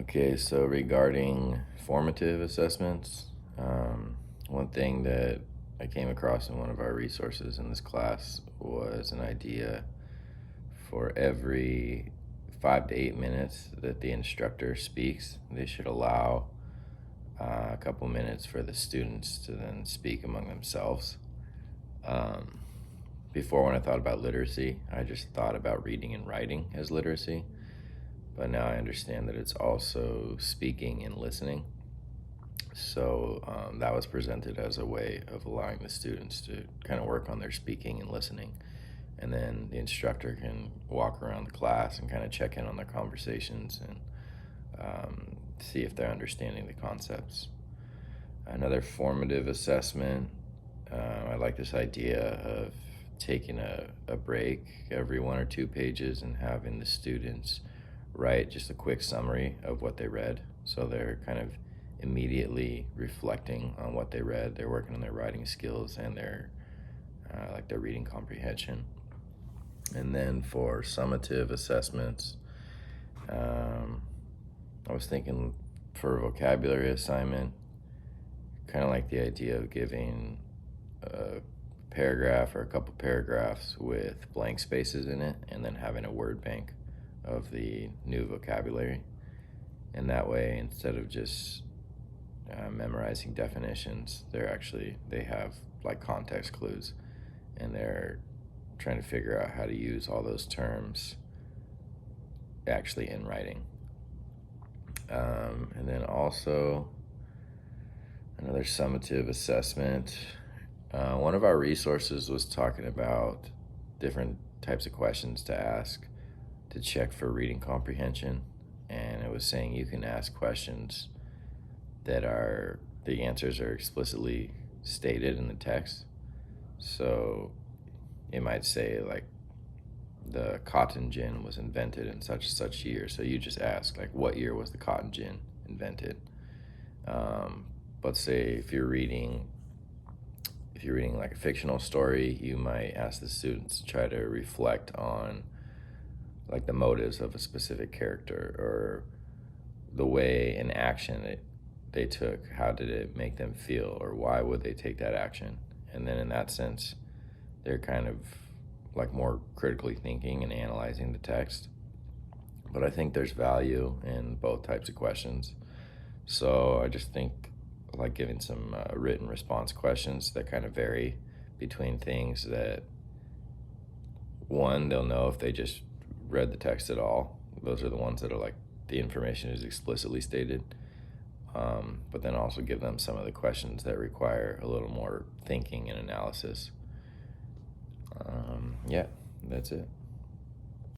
Okay, so regarding formative assessments, one thing that I came across in one of our resources in this class was an idea for every 5 to 8 minutes that the instructor speaks, they should allow a couple minutes for the students to then speak among themselves. Um, Before, when I thought about literacy, I just thought about reading and writing as literacy, but now I understand that it's also speaking and listening. So that was presented as a way of allowing the students to kind of work on their speaking and listening. And then the instructor can walk around the class and kind of check in on their conversations and see if they're understanding the concepts. Another formative assessment, I like this idea of taking a break every 1 or 2 pages and having the students write just a quick summary of what they read. So they're kind of immediately reflecting on what they read. They're working on their writing skills and their reading comprehension. And then for summative assessments, I was thinking for a vocabulary assignment, kind of like the idea of giving a paragraph or a couple paragraphs with blank spaces in it, and then having a word bank of the new vocabulary. And that way, instead of just memorizing definitions, they have like context clues, and they're trying to figure out how to use all those terms actually in writing. And then also another summative assessment. One of our resources was talking about different types of questions to ask to check for reading comprehension, and it was saying you can ask questions that the answers are explicitly stated in the text. So it might say like the cotton gin was invented in such and such year. So you just ask like, what year was the cotton gin invented? But say if you're reading like a fictional story, you might ask the students to try to reflect on like the motives of a specific character, or the way an action they took, how did it make them feel, or why would they take that action? And then in that sense, they're kind of like more critically thinking and analyzing the text. But I think there's value in both types of questions. So I just think like giving some written response questions that kind of vary between things that, one, they'll know if they just read the text at all. Those are the ones that are like the information is explicitly stated. But then also give them some of the questions that require a little more thinking and analysis. Yeah, that's it.